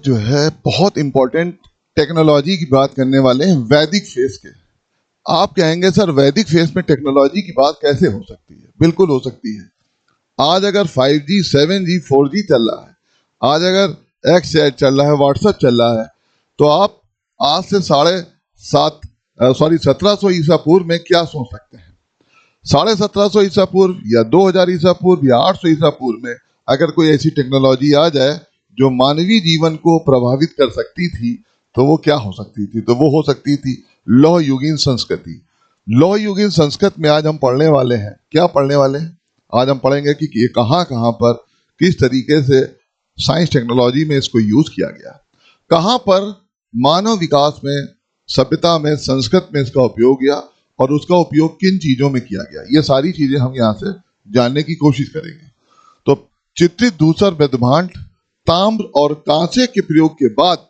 जो है बहुत इंपॉर्टेंट टेक्नोलॉजी की बात करने वाले हैं, वैदिक फेज के। आप कहेंगे सर वैदिक फेज में टेक्नोलॉजी की बात कैसे हो सकती है? बिल्कुल हो सकती है। आज अगर 5G 7G 4G चल रहा है, आज अगर एक्स चैट चल रहा है, व्हाट्सएप चल रहा है, तो आप आज से 1700 ईसा पूर्व में क्या सोच सकते हैं? 1750 ईसा पूर्व या 2000 ईसा पूर्व या 800 ईसा पूर्व में अगर कोई ऐसी टेक्नोलॉजी आ जाए जो मानवीय जीवन को प्रभावित कर सकती थी, तो वो क्या हो सकती थी? तो वो हो सकती थी लौह युगीन संस्कृति। लौह युगीन संस्कृत में आज हम पढ़ने वाले हैं, क्या पढ़ने वाले हैं? आज हम पढ़ेंगे कि ये कहाँ कहाँ पर किस तरीके से साइंस टेक्नोलॉजी में इसको यूज किया गया, कहाँ पर मानव विकास में, सभ्यता में, संस्कृत में इसका उपयोग किया और उसका उपयोग किन चीजों में किया गया। ये सारी चीजें हम यहाँ से जानने की कोशिश करेंगे। तो चित्रित धूसर मृदभांड, ताम्र और कांसे के प्रयोग के बाद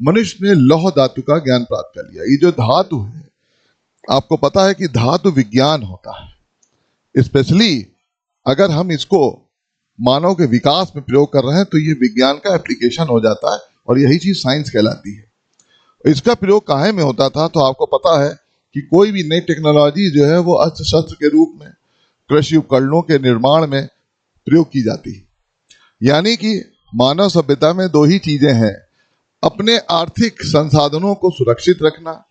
मनुष्य ने लौह धातु का ज्ञान प्राप्त कर लिया। ये जो धातु है, आपको पता है कि धातु विज्ञान होता है। स्पेशली अगर हम इसको मानव के विकास में प्रयोग कर रहे हैं तो ये विज्ञान का एप्लीकेशन हो जाता है और यही चीज साइंस कहलाती है। इसका प्रयोग काहे में होता था? तो आपको पता है कि कोई भी नई टेक्नोलॉजी जो है वो अस्त्र शस्त्र के रूप में, कृषि उपकरणों के निर्माण में प्रयोग की जाती है। यानी कि मानव सभ्यता में दो ही चीजें हैं, अपने आर्थिक संसाधनों को सुरक्षित रखना,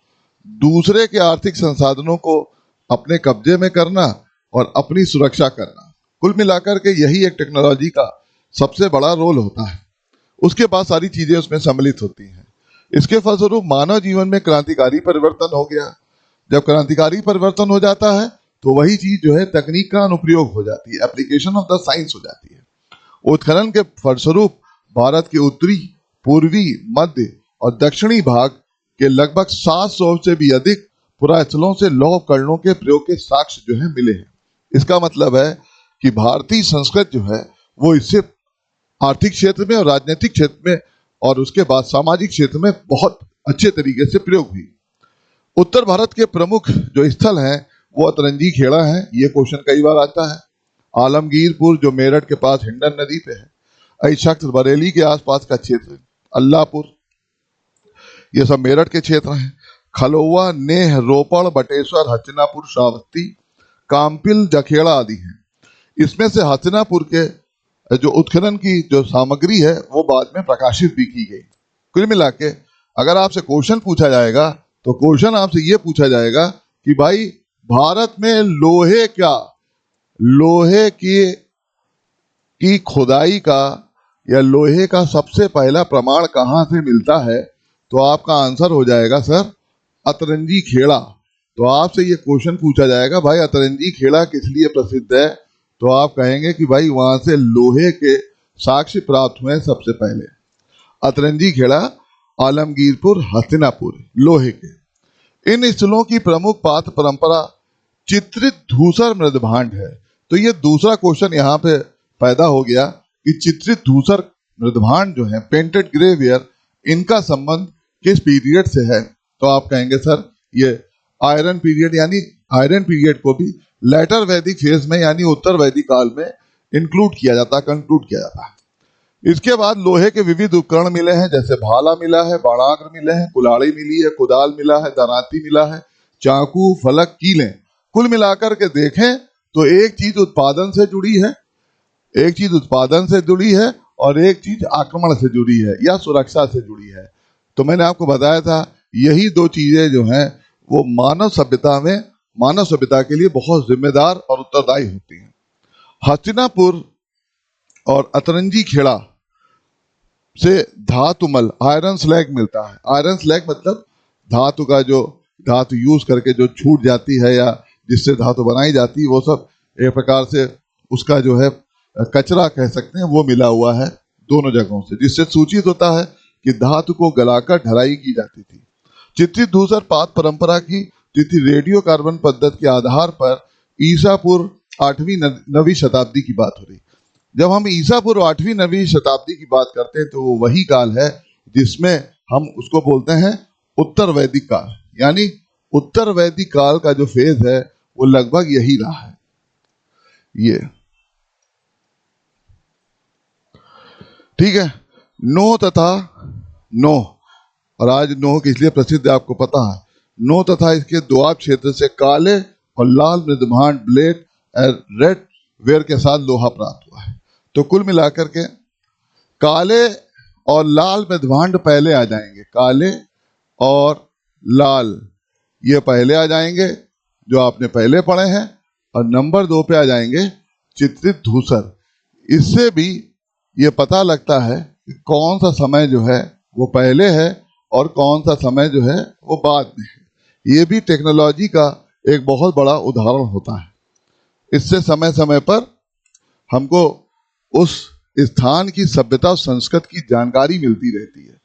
दूसरे के आर्थिक संसाधनों को अपने कब्जे में करना और अपनी सुरक्षा करना। कुल मिलाकर के यही एक टेक्नोलॉजी का सबसे बड़ा रोल होता है। उसके बाद सारी चीजें उसमें सम्मिलित होती हैं। इसके फलस्वरूप मानव जीवन में क्रांतिकारी परिवर्तन हो गया। जब क्रांतिकारी परिवर्तन हो जाता है तो वही चीज जो है तकनीक का अनुप्रयोग हो जाती है, एप्लीकेशन ऑफ द साइंस हो जाती है। उत्खनन के फलस्वरूप भारत के उत्तरी, पूर्वी, मध्य और दक्षिणी भाग के लगभग 700 से भी अधिक पुरास्थलों से लौह उपकरणों के प्रयोग के साक्ष्य जो है मिले हैं। इसका मतलब है कि भारतीय संस्कृत जो है वो इससे आर्थिक क्षेत्र में और राजनीतिक क्षेत्र में और उसके बाद सामाजिक क्षेत्र में बहुत अच्छे तरीके से प्रयोग हुई। उत्तर भारत के प्रमुख जो स्थल हैं वो अतरंजी खेड़ा है। ये क्वेश्चन कई बार आता है। आलमगीरपुर जो मेरठ के पास हिंडन नदी पे है, अहिशक्त बरेली के आसपास का क्षेत्र, अल्लाहपुर, ये सब मेरठ के क्षेत्र हैं। खलोवा, नेह, रोपड़, बटेश्वर, हचनापुर, श्रावस्ती, कामपिल, जखेड़ा आदि हैं। इसमें से हचनापुर के जो उत्खनन की जो सामग्री है वो बाद में प्रकाशित भी की गई। कुल मिला के अगर आपसे क्वेश्चन पूछा जाएगा तो क्वेश्चन आपसे ये पूछा जाएगा कि भाई भारत में लोहे की खुदाई का या लोहे का सबसे पहला प्रमाण कहाँ से मिलता है? तो आपका आंसर हो जाएगा सर अतरंजी खेड़ा। तो आपसे ये क्वेश्चन पूछा जाएगा भाई अतरंजी खेड़ा किस लिए प्रसिद्ध है, तो आप कहेंगे कि भाई वहां से लोहे के साक्ष्य प्राप्त हुए सबसे पहले। अतरंजी खेड़ा, आलमगीरपुर, हस्तिनापुर, लोहे के। इन स्थलों की प्रमुख पात्र परंपरा चित्रित धूसर मृदभांड है। तो ये दूसरा क्वेश्चन यहाँ पे पैदा हो गया कि चित्रित धूसर मृदभांड जो है, पेंटेड ग्रेवियर, इनका संबंध किस पीरियड से है? तो आप कहेंगे सर ये आयरन पीरियड, यानी आयरन पीरियड को भी लेटर वैदिक फेज में यानी उत्तर वैदिक काल में इंक्लूड किया जाता है, कंक्लूड किया जाता है। इसके बाद लोहे के विविध उपकरण मिले हैं, जैसे भाला मिला है, बाणाग्र मिले हैं, कुल्हाड़ी मिली है, कुदाल मिला है, दराती मिला है, चाकू, फलक, कीलें। कुल मिलाकर के देखें तो एक चीज उत्पादन से जुड़ी है, एक चीज उत्पादन से जुड़ी है और एक चीज आक्रमण से जुड़ी है या सुरक्षा से जुड़ी है। तो मैंने आपको बताया था यही दो चीजें जो हैं वो मानव सभ्यता के लिए बहुत जिम्मेदार और उत्तरदायी होती हैं। हस्तिनापुर और अतरंजी खेड़ा से धातुमल, आयरन स्लैग मिलता है। आयरन स्लैग मतलब धातु का जो धातु यूज करके जो छूट जाती है या जिससे धातु बनाई जाती है, वो सब एक प्रकार से उसका जो है कचरा कह सकते हैं, वो मिला हुआ है दोनों जगहों से, जिससे सूचित होता है कि धातु को गलाकर ढलाई की जाती थी। चित्रित धूसर पात परंपरा की तिथि रेडियो कार्बन पद्धति के आधार पर ईसापुर 8वीं 9वीं शताब्दी की बात हो रही। जब हम ईसापुर 8वीं 9वीं शताब्दी की बात करते हैं तो वो वही काल है जिसमें हम उसको बोलते हैं उत्तर वैदिक काल। यानी उत्तर वैदिक काल का जो फेज है वो लगभग यही रहा है। ये ठीक है। नोह तथा नोह, और आज नोह किस लिए प्रसिद्ध है आपको पता है? नोह तथा इसके दोआब क्षेत्र से काले और लाल मृदभांड ब्लेड रेड वेयर के साथ लोहा प्राप्त हुआ है। तो कुल मिलाकर के काले और लाल मृदभांड पहले आ जाएंगे, काले और लाल ये पहले आ जाएंगे जो आपने पहले पढ़े हैं, और नंबर 2 पे आ जाएंगे चित्रित धूसर। इससे भी ये पता लगता है कि कौन सा समय जो है वो पहले है और कौन सा समय जो है वो बाद में है। ये भी टेक्नोलॉजी का एक बहुत बड़ा उदाहरण होता है। इससे समय समय पर हमको उस स्थान की सभ्यता और संस्कृति की जानकारी मिलती रहती है।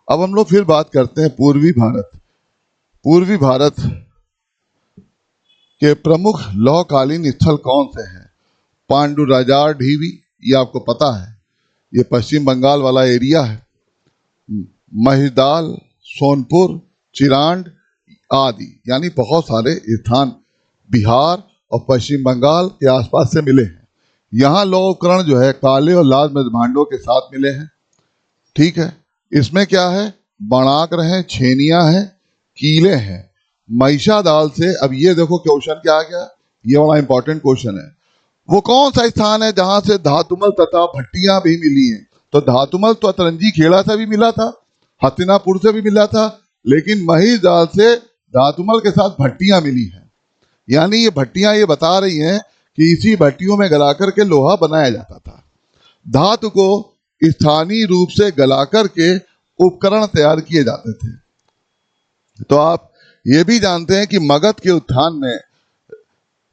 अब हम लोग फिर बात करते हैं पूर्वी भारत। पूर्वी भारत के प्रमुख लौहकालीन स्थल कौन से हैं? पांडुराजार ढीवी, ये आपको पता है, ये पश्चिम बंगाल वाला एरिया है। महिदाल, सोनपुर, चिरांड आदि, यानी बहुत सारे स्थान बिहार और पश्चिम बंगाल के आसपास से मिले हैं। यहाँ लौह उपकरण जो है काले और लाल मृदभांडों के साथ मिले हैं। ठीक है, इसमें क्या है? बाणाग्र हैं, छेनियां हैं, कीले हैं। महिषा दाल से, अब ये देखो क्वेश्चन क्या आ गया, ये बड़ा इंपॉर्टेंट क्वेश्चन है। वो कौन सा स्थान है जहां से धातुमल तथा भट्टियां भी मिली हैं? तो धातुमल तो अतरंजी खेड़ा से भी मिला था, हस्तिनापुर से भी मिला था, लेकिन महिष दाल से धातुमल के साथ भट्टियां मिली हैं। यानी ये भट्टियां ये बता रही हैं कि इसी भट्टियों में गला करके लोहा बनाया जाता था। धातु को स्थानीय रूप से गला करके उपकरण तैयार किए जाते थे। तो आप ये भी जानते हैं कि मगध के उत्थान में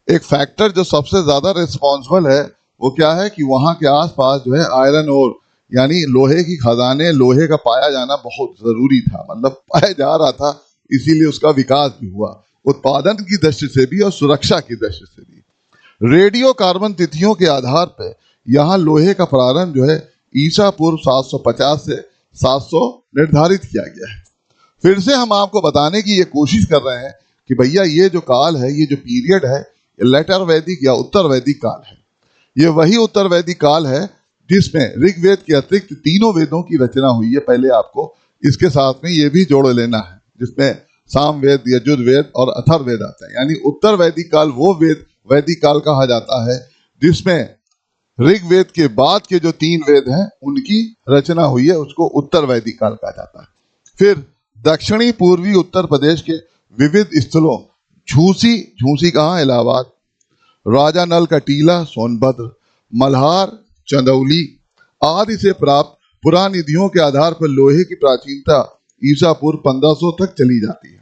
एक फैक्टर जो सबसे ज्यादा रिस्पॉन्सिबल है वो क्या है कि वहां के आसपास जो है आयरन ओर यानी लोहे की खदानें, लोहे का पाया जाना बहुत जरूरी था, मतलब पाया जा रहा था, इसीलिए उसका विकास भी हुआ, उत्पादन की दृष्टि से भी और सुरक्षा की दृष्टि से भी। रेडियो कार्बन तिथियों के आधार पर यहाँ लोहे का प्रारंभ जो है ईसा पूर्व 750 से 700 निर्धारित किया गया है। फिर से हम आपको बताने की ये कोशिश कर रहे हैं कि भैया ये जो काल है, ये जो पीरियड है, ये लेटर वैदिक या उत्तर वैदिक काल है। ये वही उत्तर वैदिक काल है जिसमें ऋग्वेद के अतिरिक्त तीनों वेदों की रचना हुई है। पहले आपको इसके साथ में ये भी जोड़ लेना है, जिसमें सामवेद, यजुर्वेद और अथर्ववेद आता है। यानी उत्तर वैदिक काल वो वैदिक काल कहा जाता है जिसमें ऋग्वेद के बाद के जो 3 वेद हैं उनकी रचना हुई है, उसको उत्तर वैदिक काल कहा जाता है। फिर दक्षिणी पूर्वी उत्तर प्रदेश के विविध स्थलों, झूसी कहाँ? इलाहाबाद, राजा नल का टीला सोनभद्र, मल्हार, चंदौली आदि से प्राप्त पुरानिधियों के आधार पर लोहे की प्राचीनता ईसा पूर्व 1500 तक चली जाती है।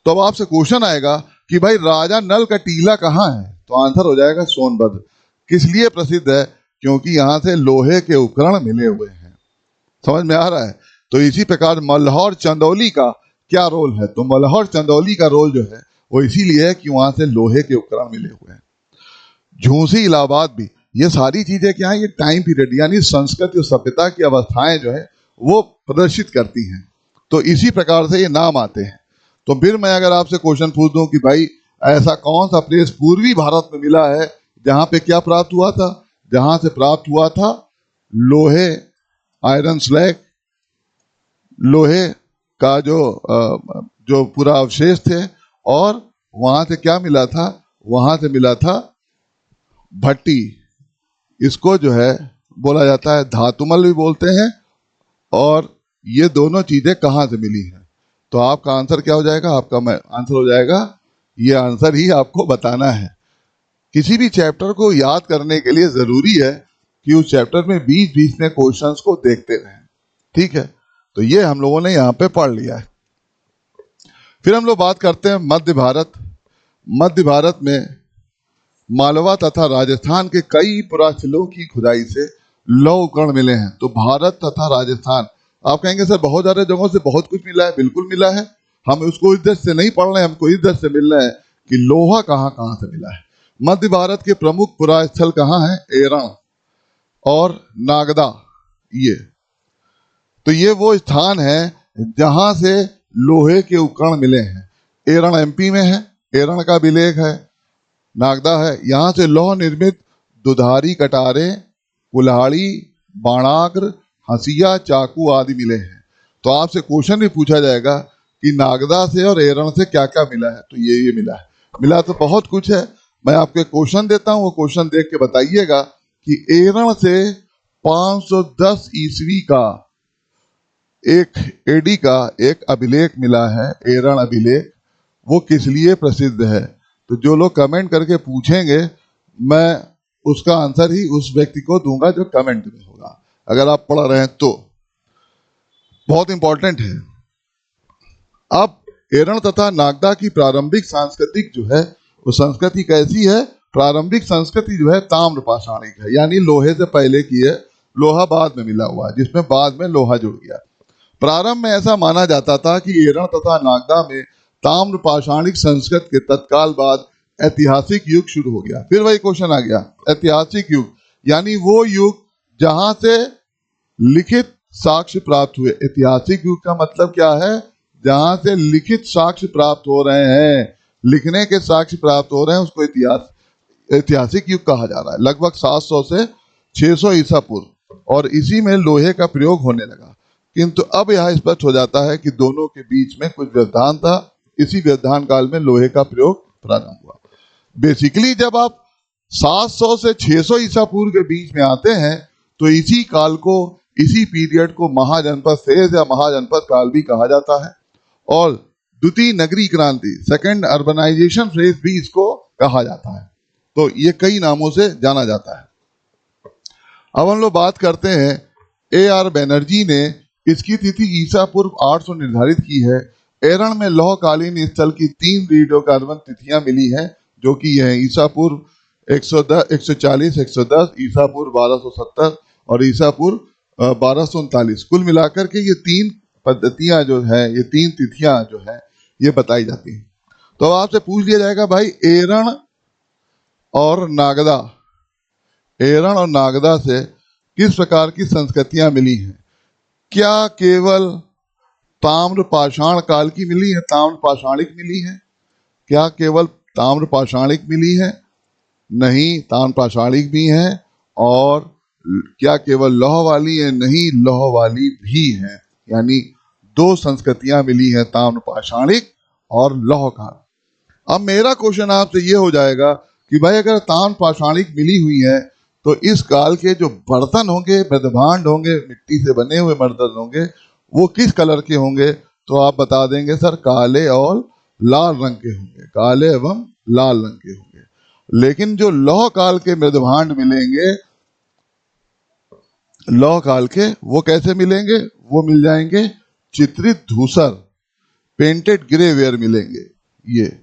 तो अब आपसे क्वेश्चन आएगा कि भाई राजा नल का टीला कहाँ है? तो आंसर हो जाएगा सोनभद्र। किस लिए प्रसिद्ध है? क्योंकि यहाँ से लोहे के उपकरण मिले हुए हैं। समझ में आ रहा है? तो इसी प्रकार मल्हार चंदौली का क्या रोल है? तो मल्हार चंदौली का रोल जो है वो इसीलिए है कि वहां से लोहे के उपकरण मिले हुए हैं। झूसी, इलाहाबाद भी, ये सारी चीजें क्या है? ये टाइम पीरियड यानी संस्कृति और सभ्यता की अवस्थाएं जो है वो प्रदर्शित करती हैं। तो इसी प्रकार से ये नाम आते हैं। तो फिर मैं अगर आपसे क्वेश्चन पूछ दूं कि भाई ऐसा कौन सा प्लेस पूर्वी भारत में मिला है जहां पे क्या प्राप्त हुआ था? जहां से प्राप्त हुआ था लोहे, आयरन स्लैग, लोहे का जो पूरा अवशेष थे, और वहां से क्या मिला था? वहां से मिला था भट्टी। इसको जो है बोला जाता है धातुमल भी बोलते हैं। और ये दोनों चीजें कहां से मिली हैं? तो आपका आंसर क्या हो जाएगा? आपका आंसर हो जाएगा, ये आंसर ही आपको बताना है। किसी भी चैप्टर को याद करने के लिए जरूरी है कि उस चैप्टर में बीच बीच में क्वेश्चंस को देखते रहें। ठीक है, तो ये हम लोगों ने यहाँ पे पढ़ लिया है। फिर हम लोग बात करते हैं मध्य भारत। मध्य भारत में मालवा तथा राजस्थान के कई पुराशिलों की खुदाई से लौह उपकरण मिले हैं। तो भारत तथा राजस्थान, आप कहेंगे सर बहुत सारे जगहों से बहुत कुछ मिला है। बिल्कुल मिला है, हम उसको इस दृष्टि से नहीं पढ़ रहे हैं, हमको इस दृष्टि से मिल रहा है कि लोहा कहाँ कहाँ से मिला है। मध्य भारत के प्रमुख पुरास्थल कहाँ है? एरण और नागदा। ये वो स्थान है जहां से लोहे के उपकरण मिले हैं। एरण एमपी में है, एरण का विलेख है, नागदा है। यहाँ से लौह निर्मित दुधारी, कटारे, कुल्हाड़ी, बाणाग्र, हंसिया, चाकू आदि मिले हैं। तो आपसे क्वेश्चन भी पूछा जाएगा कि नागदा से और एरण से क्या क्या मिला है, तो ये मिला है। मिला तो बहुत कुछ है। मैं आपको क्वेश्चन देता हूँ, वो क्वेश्चन देख के बताइएगा कि एरण से 510 ईस्वी का एक एडी का एक अभिलेख मिला है, एरण अभिलेख, वो किस लिए प्रसिद्ध है। तो जो लोग कमेंट करके पूछेंगे, मैं उसका आंसर ही उस व्यक्ति को दूंगा जो कमेंट में होगा, अगर आप पढ़ रहे हैं तो। बहुत इंपॉर्टेंट है। अब एरण तथा नागदा की प्रारंभिक सांस्कृतिक जो है, वो संस्कृति कैसी है। प्रारंभिक संस्कृति जो है ताम्र पाषाणिक है, यानी लोहे से पहले की है, लोहा बाद में मिला हुआ है, जिसमें बाद में लोहा जुड़ गया। प्रारंभ में ऐसा माना जाता था कि एरण तथा नागदा में ताम्र पाषाणिक संस्कृत के तत्काल बाद ऐतिहासिक युग शुरू हो गया। फिर वही क्वेश्चन आ गया, ऐतिहासिक युग यानी वो युग जहां से लिखित साक्ष्य प्राप्त हुए। ऐतिहासिक युग का मतलब क्या है, जहां से लिखित साक्ष्य प्राप्त हो रहे हैं, लिखने के साक्ष्य प्राप्त हो रहे हैं, उसको ऐतिहासिक युग कहा जा रहा है। लगभग 700 से 600 ईसा पूर्व, और इसी में लोहे का प्रयोग होने लगा। किंतु अब यह स्पष्ट हो जाता है कि दोनों के बीच में कुछ व्यवधान था। इसी व्यवधान काल में लोहे का प्रयोग प्रारंभ हुआ। बेसिकली जब आप 700 से 600 ईसा पूर्व के बीच में आते हैं, तो इसी काल को, इसी पीरियड को महाजनपद फेज या महाजनपद काल भी कहा जाता है। और द्वितीय नगरी क्रांति, सेकेंड अर्बनाइजेशन फेज भी इसको कहा जाता है। तो ये कई नामों से जाना जाता है। अब हम लोग बात करते हैं, A.R. बैनर्जी ने इसकी तिथि ईसा पूर्व 800 निर्धारित की है। एरण में लौह कालीन स्थल की 3 रेडियोकार्बन तिथियां मिली हैं, जो कि यह ईसा पूर्व 140, 110, ईसा पूर्व 1270 और ईसा पूर्व 1239। कुल मिलाकर के ये 3 पद्धतियां जो है, ये 3 तिथियां जो है, ये बताई जाती हैं। तो आपसे पूछ लिया जाएगा, भाई एरण और नागदा, एरण और नागदा से किस प्रकार की संस्कृतियां मिली हैं। क्या केवल ताम्र पाषाण काल की मिली है, ताम्र पाषाणिक मिली है? क्या केवल ताम्र पाषाणिक मिली है? नहीं, ताम्र पाषाणिक भी है। और क्या केवल लौह वाली है? नहीं, लौह वाली भी है। यानी 2 संस्कृतियां मिली हैं, ताम्र पाषाणिक और लौह काल। अब मेरा क्वेश्चन आपसे ये हो जाएगा कि भाई अगर ताम्र पाषाणिक मिली हुई है, तो इस काल के जो बर्तन होंगे, मृदभांड होंगे, मिट्टी से बने हुए बर्तन होंगे, वो किस कलर के होंगे? तो आप बता देंगे सर काले और लाल रंग के होंगे, काले एवं लाल रंग के होंगे। लेकिन जो लौह काल के मृदभांड मिलेंगे, लौह काल के, वो कैसे मिलेंगे? वो मिल जाएंगे चित्रित धूसर, पेंटेड ग्रेवेयर मिलेंगे ये।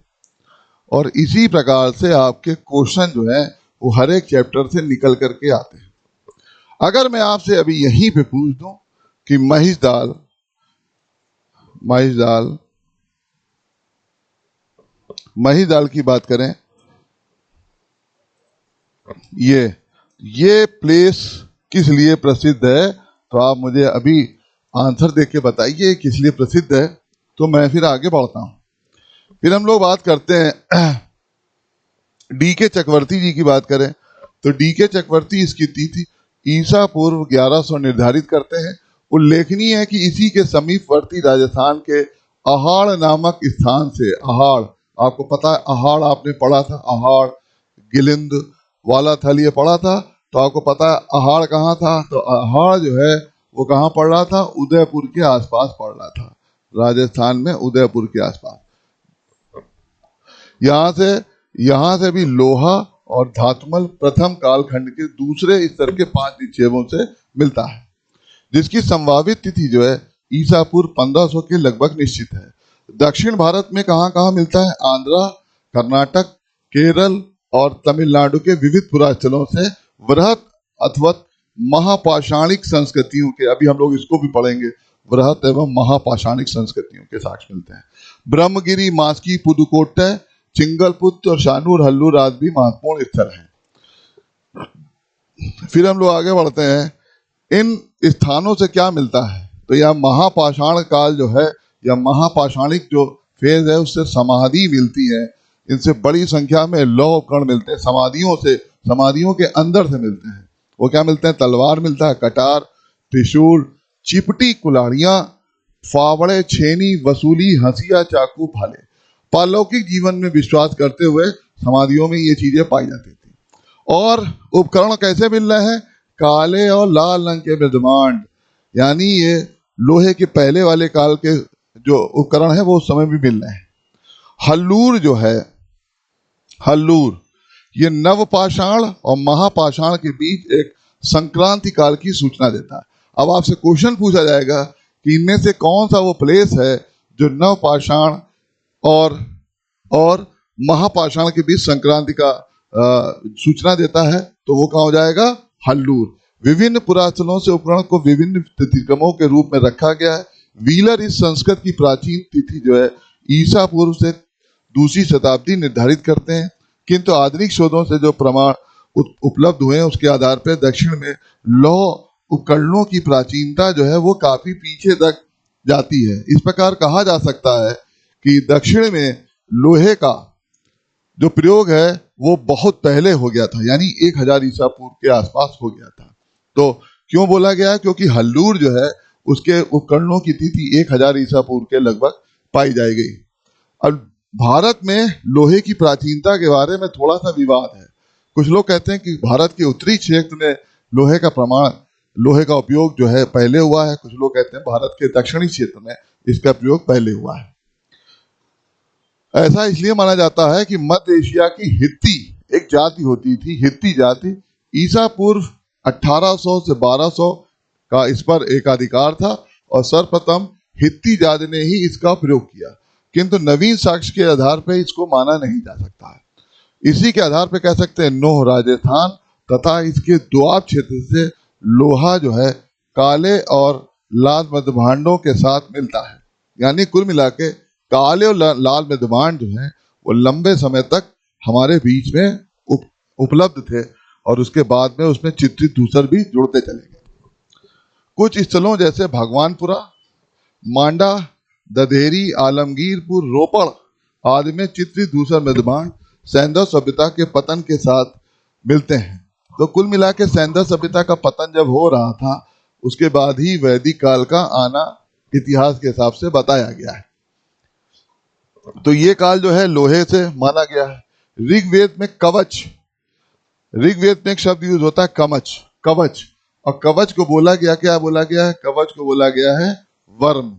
और इसी प्रकार से आपके क्वेश्चन जो है, वो हर एक चैप्टर से निकल करके आते हैं। अगर मैं आपसे अभी यहीं पे पूछ दूं कि महिष दाल की बात करें, ये प्लेस किस लिए प्रसिद्ध है, तो आप मुझे अभी आंसर देख के बताइए किस लिए प्रसिद्ध है, तो मैं फिर आगे बढ़ता हूं। फिर हम लोग बात करते हैं D.K. चक्रवर्ती जी की बात करें, तो D.K. चक्रवर्ती इसकी तिथि ईसा पूर्व 1100 निर्धारित करते हैं। उल्लेखनीय है कि इसी के समीपवर्ती राजस्थान के अहाड़ नामक स्थान से, अहाड़ आपको पता है, अहाड़ आपने पढ़ा था, अहाड़ गिलिंद वाला थल ये पढ़ा था, तो आपको पता है अहाड़ कहाँ था। तो अहाड़ जो है वो कहाँ पड़ रहा था? उदयपुर के आसपास पड़ रहा था, राजस्थान में उदयपुर के आसपास। यहाँ से भी लोहा और धातुमल प्रथम कालखंड के दूसरे स्तर के 5 निक्षेपों से मिलता है, जिसकी संभावित तिथि जो है ईसा पूर्व 1500 के लगभग निश्चित है। दक्षिण भारत में कहाँ कहाँ मिलता है? आंध्रा, कर्नाटक, केरल और तमिलनाडु के विविध पुरास्थलों से वृहत अथवा महापाषाणिक संस्कृतियों के, अभी हम लोग इसको भी पढ़ेंगे, वृहत एवं महापाषाणिक संस्कृतियों के साक्ष्य मिलते हैं। ब्रह्मगिरी, मास्की, पुदुकोट्टै, चिंगलपुत्र और शानूर हल्लूर आदि भी महत्वपूर्ण स्थल हैं। फिर हम लोग आगे बढ़ते हैं, इन स्थानों से क्या मिलता है? तो यह महापाषाण काल जो है, या महापाषाणिक जो फेज है, उससे समाधि मिलती है। इनसे बड़ी संख्या में लौह उपकरण मिलते हैं, समाधियों के अंदर से मिलते हैं। वो क्या मिलते हैं? तलवार मिलता है, कटार, त्रिशूल, चिपटी कुल्हाड़ियां, फावड़े छेनी वसूली हंसिया चाकू भाले। पारलौकिक जीवन में विश्वास करते हुए समाधियों में ये चीजें पाई जाती थी। और उपकरण कैसे मिल रहे हैं? काले और लाल रंग के विद्यमान, यानी ये लोहे के पहले वाले काल के जो उपकरण है वो उस समय भी मिल रहे हैं। हल्लूर जो है, हल्लूर ये नवपाषाण और महापाषाण के बीच एक संक्रांति काल की सूचना देता है। अब आपसे क्वेश्चन पूछा जाएगा कि इनमें से कौन सा वो प्लेस है जो नवपाषाण और महापाषाण के बीच संक्रांति का सूचना देता है, तो वो कहाँ हो जाएगा? हल्लूर। विभिन्न पुरातनों से उपकरण को विभिन्न तिथिक्रमों के रूप में रखा गया है। व्हीलर इस संस्कृत की प्राचीन तिथि जो है ईसा पूर्व से 2वीं शताब्दी निर्धारित करते हैं, किंतु आधुनिक शोधों से जो प्रमाण उपलब्ध हुए हैं उसके आधार पर दक्षिण में लौह उपकरणों की प्राचीनता जो है वो काफी पीछे तक जाती है। इस प्रकार कहा जा सकता है कि दक्षिण में लोहे का जो प्रयोग है वो बहुत पहले हो गया था, यानी 1000 ईसा पूर्व के आसपास हो गया था। तो क्यों बोला गया? क्योंकि हल्लूर जो है उसके उपकरणों की तिथि 1000 ईसा पूर्व के लगभग पाई जाएगी। अब भारत में लोहे की प्राचीनता के बारे में थोड़ा सा विवाद है। कुछ लोग कहते हैं कि भारत के उत्तरी क्षेत्र में लोहे का उपयोग जो है पहले हुआ है। कुछ लोग कहते हैं भारत के दक्षिणी क्षेत्र में इसका प्रयोग पहले हुआ है। ऐसा इसलिए माना जाता है कि मध्य एशिया की हित्ती एक जाति होती थी, हित्ती जाति, ईसा पूर्व 1800 से 1200 का इस पर एक अधिकार था और सर्वप्रथम हित्ती जाति ने ही इसका प्रयोग किया, किंतु नवीन साक्ष्य के आधार पर इसको माना नहीं जा सकता है। इसी के आधार पर कह सकते हैं नोह राजस्थान तथा इसके दोआब क्षेत्र से लोहा जो है काले और लाल मध्यभांडों के साथ मिलता है। यानी कुल मिला के काले और लाल मध्यभांड जो है वो लंबे समय तक हमारे बीच में उपलब्ध थे और उसके बाद में उसमें चित्रित धूसर भी जुड़ते चले गए। कुछ स्थलों जैसे भगवानपुरा, मांडा, ददेरी, आलमगीरपुर, रोपड़ आदि में चित्रित धूसर मध्यभांड सैंधव सभ्यता के पतन के साथ मिलते हैं। तो कुल मिला के सैंधव सभ्यता का पतन जब हो रहा था उसके बाद ही वैदिक काल का आना इतिहास के हिसाब से बताया गया है। तो ये काल जो है लोहे से माना गया है। ऋग्वेद में कवच, ऋग्वेद में एक शब्द यूज होता है कवच, कवच, और कवच को बोला गया, क्या बोला गया है? कवच को बोला गया है वर्म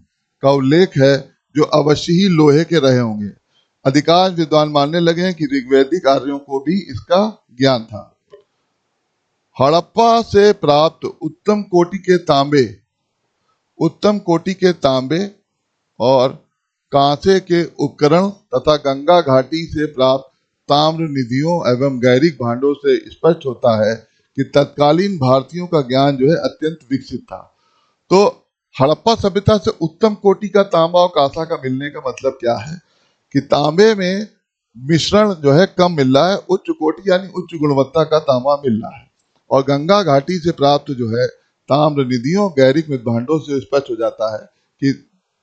का उल्लेख है जो अवश्य ही लोहे के रहे होंगे। अधिकांश विद्वान मानने लगे हैं कि ऋग्वैदिक आर्यों को भी इसका ज्ञान था। हड़प्पा से प्राप्त उत्तम कोटि के तांबे और कांसे के उपकरण तथा गंगा घाटी से प्राप्त ताम्र निधियों एवं गैरिक भांडों से स्पष्ट होता है कि तत्कालीन भारतीयों का ज्ञान जो है अत्यंत विकसित था। तो हड़प्पा सभ्यता से उत्तम कोटि का तांबा और कांसा का मिलने का मतलब क्या है कि तांबे में मिश्रण जो है कम मिल रहा है, उच्च कोटि यानी उच्च गुणवत्ता का तांबा मिल रहा है, और गंगा घाटी से प्राप्त जो है ताम्र निधियों गैरिक भांडों से स्पष्ट हो जाता है कि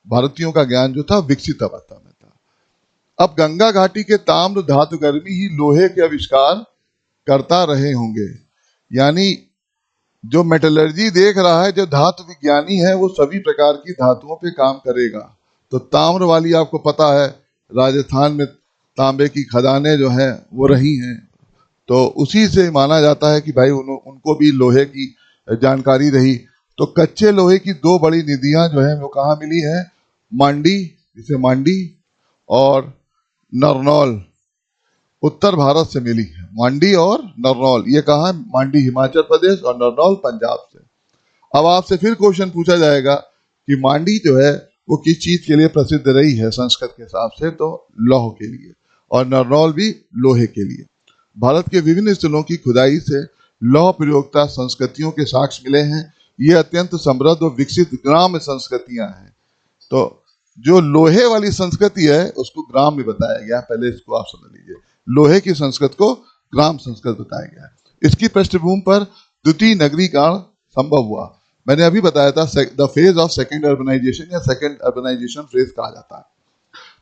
भारतीयों का ज्ञान जो था विकसित अवस्था में था। अब गंगा घाटी के ताम्र धातु गर्मी ही लोहे के आविष्कार करता रहे होंगे, यानी जो मेटलर्जी देख रहा है, जो धातु विज्ञानी है, वो सभी प्रकार की धातुओं पे काम करेगा। तो ताम्र वाली आपको पता है राजस्थान में तांबे की खदानें जो हैं वो रही हैं, तो उसी से माना जाता है कि भाई उनको भी लोहे की जानकारी रही। तो कच्चे लोहे की दो बड़ी निधियां जो है वो कहाँ मिली है? मांडी, जिसे मांडी, और नरनौल उत्तर भारत से मिली है। मांडी और नरनौल ये कहाँ है? मांडी हिमाचल प्रदेश और नरनौल पंजाब से। अब आपसे फिर क्वेश्चन पूछा जाएगा कि मांडी जो है वो किस चीज के लिए प्रसिद्ध रही है संस्कृत के हिसाब से? तो लौह के लिए, और नरनौल भी लोहे के लिए। भारत के विभिन्न स्थलों की खुदाई से लौह प्रयोक्ता संस्कृतियों के साक्ष्य मिले हैं। ये अत्यंत समृद्ध और विकसित ग्राम संस्कृतियां हैं। तो जो लोहे वाली संस्कृति है उसको ग्राम में बताया गया है। पहले इसको आप समझ लीजिए, लोहे की संस्कृत को ग्राम संस्कृत बताया गया है। इसकी पृष्ठभूमि पर द्वितीय नगरीकरण संभव हुआ। मैंने अभी बताया था the phase of second urbanization या सेकेंड अर्बनाइजेशन फेज कहा जाता है।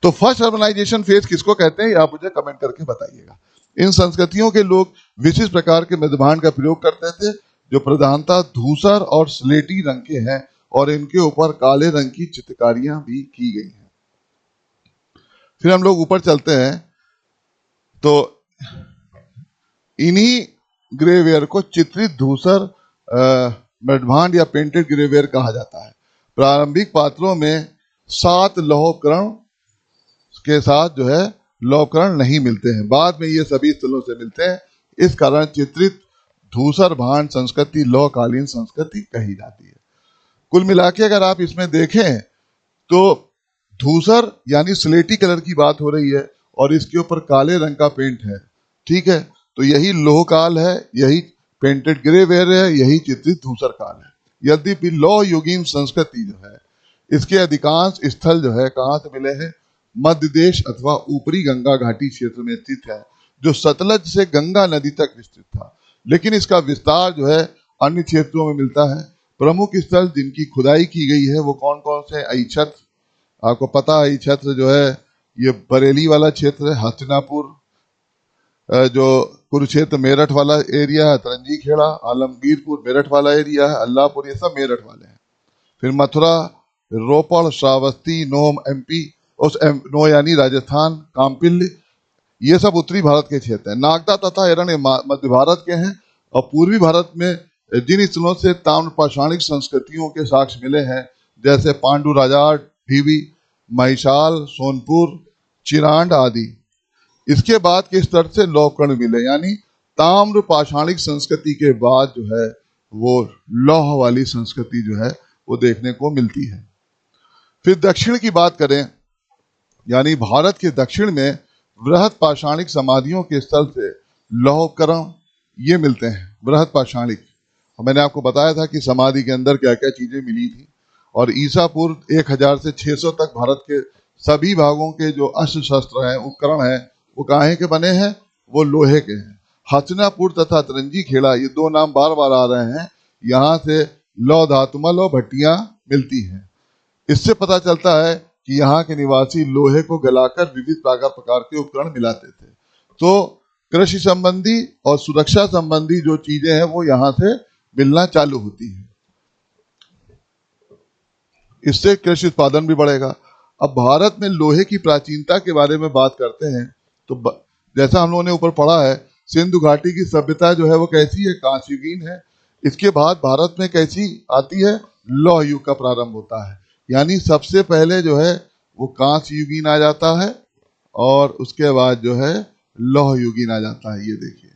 तो फर्स्ट अर्बनाइजेशन फेज किसको कहते हैं आप मुझे कमेंट करके बताइएगा। इन संस्कृतियों के लोग विशिष्ट प्रकार के मध्यभांड का प्रयोग करते थे जो प्रधानता धूसर और स्लेटी रंग के हैं और इनके ऊपर काले रंग की चित्रकारियां भी की गई हैं। फिर हम लोग ऊपर चलते हैं तो इन्हीं ग्रेवेयर को चित्रित धूसर मृद्भांड या पेंटेड ग्रेवेयर कहा जाता है। प्रारंभिक पात्रों में 7 लौहकरण के साथ जो है लौहकरण नहीं मिलते हैं, बाद में ये सभी स्थलों से मिलते हैं। इस कारण चित्रित धूसर भांड संस्कृति लौहकालीन संस्कृति कही जाती है। कुल मिला के अगर आप इसमें देखें तो धूसर यानी स्लेटी कलर की बात हो रही है और इसके ऊपर काले रंग का पेंट है, ठीक है। तो यही लोहकाल है, यही पेंटेड ग्रेवेयर है, यही चित्रित धूसर काल है। यद्यपि लौह युगीन संस्कृति जो है इसके अधिकांश स्थल जो है कहाँ से मिले हैं, मध्य देश अथवा ऊपरी गंगा घाटी क्षेत्र में स्थित है, जो सतलज से गंगा नदी तक विस्तृत था। लेकिन इसका विस्तार जो है अन्य क्षेत्रों में मिलता है। प्रमुख स्थल जिनकी खुदाई की गई है वो कौन कौन से, अहिछत्र, आपको पता है अहिछत्र जो है ये बरेली वाला क्षेत्र है, हस्तिनापुर जो कुरुक्षेत्र मेरठ वाला एरिया है, तरंजी खेड़ा, आलमगीरपुर मेरठ वाला एरिया है, अल्लाहपुर, ये सब मेरठ वाले हैं। फिर मथुरा, रोपड़, श्रावस्ती, नोम एमपी, नो यानी राजस्थान, काम्पिल्य, ये सब उत्तरी भारत के क्षेत्र हैं। नागदा तथा हिरण्य मध्य भारत के हैं। और पूर्वी भारत में जिन स्थलों से ताम्र पाषाणिक संस्कृतियों के साक्ष्य मिले हैं जैसे पांडु राजा, ढीवी, महिषाल, सोनपुर, चिरांड आदि, इसके बाद के स्तर से लौहकण मिले, यानी ताम्र पाषाणिक संस्कृति के बाद जो है वो लौह वाली संस्कृति जो है वो देखने को मिलती है। फिर दक्षिण की बात करें, यानी भारत के दक्षिण में बृहत पाषाणिक समाधियों के स्थल से लौहकरण ये मिलते हैं। बृहत पाषाणिक, मैंने आपको बताया था कि समाधि के अंदर क्या क्या चीजें मिली थी। और ईसा पूर्व 1000 से 600 तक भारत के सभी भागों के जो अस्त्र शस्त्र हैं, उपकरण हैं, वो काहे के बने हैं, वो लोहे के हैं। हस्तिनापुर तथा तरंजी खेड़ा, ये 2 नाम बार बार आ रहे हैं, यहाँ से लौह धातुमल और भट्टियां मिलती हैं। इससे पता चलता है कि यहाँ के निवासी लोहे को गलाकर विविध प्रकार के उपकरण मिलाते थे। तो कृषि संबंधी और सुरक्षा संबंधी जो चीजें हैं वो यहाँ से मिलना चालू होती है। इससे कृषि उत्पादन भी बढ़ेगा। अब भारत में लोहे की प्राचीनता के बारे में बात करते हैं तो जैसा हम लोगों ने ऊपर पढ़ा है, सिंधु घाटी की सभ्यता जो है वो कैसी है, कांस्य युगीन है। इसके बाद भारत में कैसी आती है, लौह युग का प्रारंभ होता है। यानी सबसे पहले जो है वो कांस्य युगीन आ जाता है और उसके बाद जो है लौह युगीन आ जाता है। ये देखिए,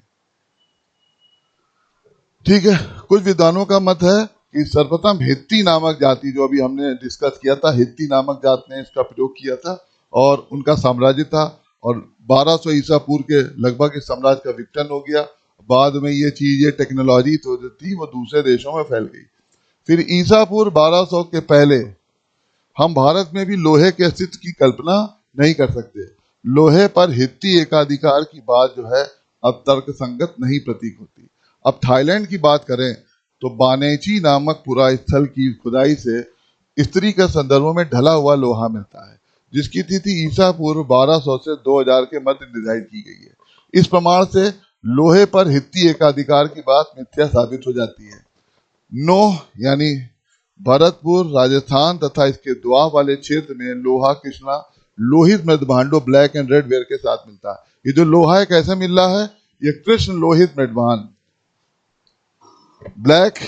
ठीक है। कुछ विद्वानों का मत है कि सर्वप्रथम हित्ती नामक जाति, जो अभी हमने डिस्कस किया था, हित्ती नामक जात ने इसका प्रयोग किया था और उनका साम्राज्य था। और 1200 ईसा पूर्व के लगभग इस साम्राज्य का विघटन हो गया। बाद में ये चीजें, टेक्नोलॉजी तो जो थी वो दूसरे देशों में फैल गई। फिर ईसा पूर्व 1200 के पहले हम भारत में भी लोहे के अस्तित्व की कल्पना नहीं कर सकते। लोहे पर हित्ती एकाधिकार की बात जो है अब तर्क संगत नहीं प्रतीक होती। अब थाईलैंड की बात करें तो बानेची नामक पुरा स्थल की खुदाई से स्त्री के संदर्भों में ढला हुआ लोहा मिलता है, जिसकी तिथि ईसा पूर्व 1200 से 2000 के मध्य निर्धारित की गई है। इस प्रमाण से लोहे पर हित्ती एकाधिकार की बात मिथ्या साबित हो जाती है। नोह यानी भरतपुर, राजस्थान तथा इसके दुआब वाले क्षेत्र में लोहा कृष्णा लोहित मृदभांडो ब्लैक एंड रेड वेयर के साथ मिलता है। ये जो लोहा है कैसे मिल रहा है, ये कृष्ण लोहित मृदभांड ब्लैक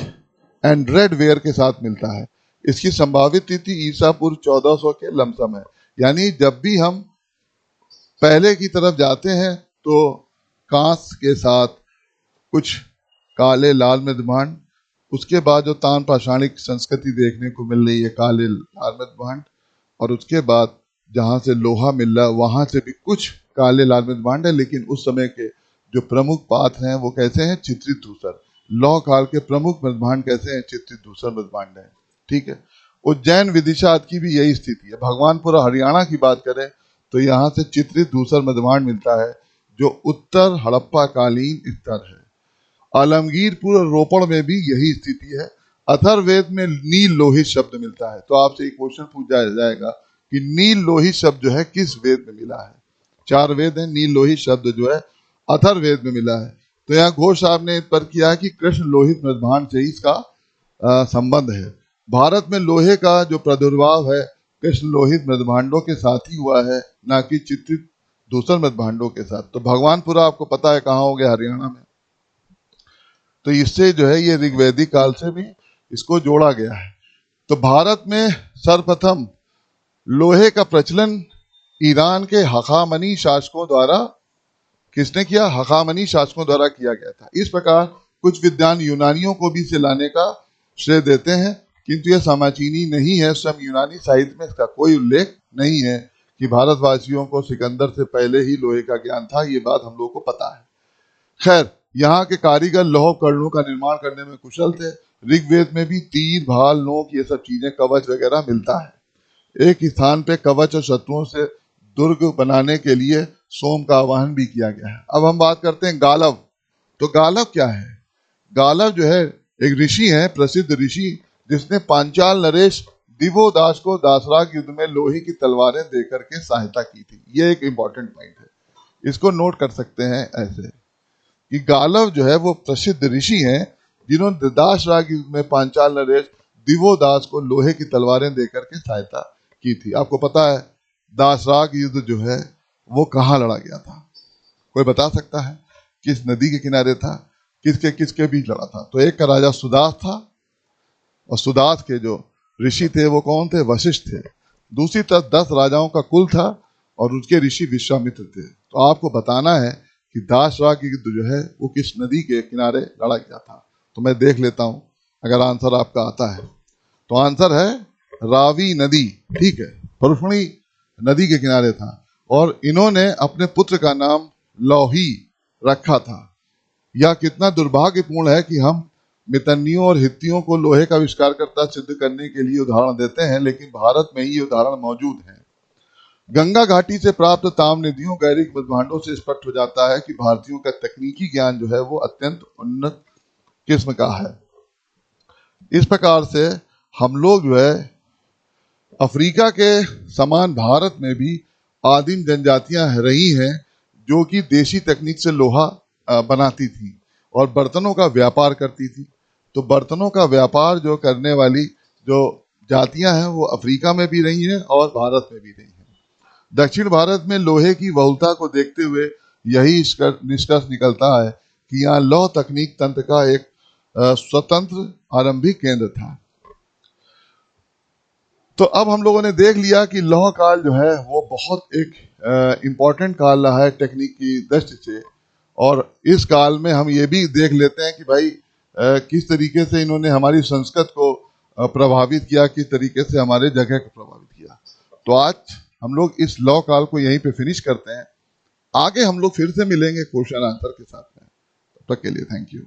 एंड रेड वेयर के साथ मिलता है। इसकी संभावित तिथि ईसा पूर्व 1400 के लमसम है। यानी जब भी हम पहले की तरफ जाते हैं तो कांस के साथ कुछ काले लाल मृदभांड, उसके बाद जो तान पाषाणिक संस्कृति देखने को मिल रही है, काले लाल मृदभांड, और उसके बाद जहाँ से लोहा मिल रहा है वहाँ से भी कुछ काले लाल मृदभांड है। लेकिन उस समय के जो प्रमुख पात्र हैं वो कैसे हैं, चित्रित धूसर। लौह काल के प्रमुख मृदभांड कैसे हैं, चित्रित धूसर मृदभांड है, ठीक है। उज्जैन विदिशा आदि की भी यही स्थिति है। भगवानपुर हरियाणा की बात करें तो यहाँ से चित्रित धूसर मृदभांड मिलता है जो उत्तर हड़प्पा कालीन स्तर है। आलमगीरपुर और रोपड़ में भी यही स्थिति है। अथर्ववेद में नील लोहित शब्द मिलता है। तो आपसे एक क्वेश्चन पूछा जाएगा कि नील लोहित शब्द जो है किस वेद में मिला है। 4 वेद है, नील लोहित शब्द जो है अथर्ववेद में मिला है। तो यहाँ घोष साहब ने इस पर किया है कि कृष्ण लोहित मृदभांड से ही इसका संबंध है। भारत में लोहे का जो प्रादुर्भाव है कृष्ण लोहित मृदभांडों के साथ ही हुआ है, ना कि चित्रित दूसर मृदभांडों के साथ। तो भगवानपुरा आपको पता है कहाँ हो गया, हरियाणा में। तो इससे जो है ये ऋग्वैदिक काल से भी इसको जोड़ा गया है। तो भारत में सर्वप्रथम लोहे का प्रचलन ईरान के हखामनी शासकों द्वारा, किसने किया? हखामनी शासकों द्वारा किया गया था। इस प्रकार कुछ विद्वान यूनानियों को भी इसे लाने का श्रेय देते हैं, किंतु यह समाचीनी नहीं है। स्वयं यूनानी साहित्य में इसका कोई उल्लेख नहीं है कि भारतवासियों को सिकंदर से पहले ही लोहे का ज्ञान था। ये बात हम लोग को पता है। खैर, यहाँ के कारीगर लौह कर्णों का निर्माण करने में कुशल थे। ऋग्वेद में भी तीर, भाल, नोक, ये सब चीजें, कवच वगैरह मिलता है। एक स्थान पे कवच और शत्रुओं से दुर्ग बनाने के लिए सोम का आवाहन भी किया गया है। अब हम बात करते हैं गालव। तो गालव क्या है? गालव जो है एक ऋषि है, प्रसिद्ध ऋषि, जिसने पांचाल नरेश दिवोदास को दासराग युद्ध में लोहे की तलवारें देकर के सहायता की थी। ये एक इंपॉर्टेंट पॉइंट है, इसको नोट कर सकते हैं ऐसे कि गालव जो है वो प्रसिद्ध ऋषि हैं जिन्होंने दासराग युद्ध में पांचाल नरेश दिवोदास को लोहे की तलवारें देकर के सहायता की थी। आपको पता है दासराग युद्ध जो है वो कहाँ लड़ा गया था? कोई बता सकता है? किस नदी के किनारे था? किसके किसके बीच लड़ा था? तो एक का राजा सुदास था, और सुदास के जो ऋषि थे वो कौन थे? वशिष्ठ थे। दूसरी तरफ 10 राजाओं का कुल था और उसके ऋषि विश्वामित्र थे। तो आपको बताना है कि दासराग युद्ध जो है वो किस नदी के किनारे लड़ा गया था। तो मैं देख लेता हूं अगर आंसर आपका आता है। तो आंसर है रावी नदी, ठीक है, परुष्मणी नदी के किनारे था। और इन्होंने अपने पुत्र का नाम लौही रखा था। यह कितना दुर्भाग्यपूर्ण है कि हम मितन्नियों और हित्तियों को लोहे का आविष्कारकर्ता सिद्ध करने के लिए उदाहरण देते हैं, लेकिन भारत में ही ये उदाहरण मौजूद है। गंगा घाटी से प्राप्त ताम निधियों गैरिक मृदभांडों से स्पष्ट हो जाता है कि भारतीयों का तकनीकी ज्ञान जो है वो अत्यंत उन्नत किस्म का है। इस प्रकार से हम लोग जो है अफ्रीका के समान भारत में भी आदिम जनजातियां रही हैं जो कि देशी तकनीक से लोहा बनाती थी और बर्तनों का व्यापार करती थी। तो बर्तनों का व्यापार जो करने वाली जो जातियां हैं वो अफ्रीका में भी रही हैं और भारत में भी रही हैं। दक्षिण भारत में लोहे की बहुलता को देखते हुए यही निष्कर्ष निकलता है कि यहाँ लौह तकनीक तंत्र का एक स्वतंत्र आरंभिक केंद्र था। तो अब हम लोगों ने देख लिया कि लौह काल जो है वो बहुत एक इम्पॉर्टेंट काल रहा है टेक्निक की दृष्टि से। और इस काल में हम ये भी देख लेते हैं कि भाई किस तरीके से इन्होंने हमारी संस्कृत को प्रभावित किया, किस तरीके से हमारे जगह को प्रभावित किया। तो आज हम लोग इस लौह काल को यहीं पे फिनिश करते हैं। आगे हम लोग फिर से मिलेंगे क्वेश्चन आंसर के साथ में। तब तक के लिए थैंक यू।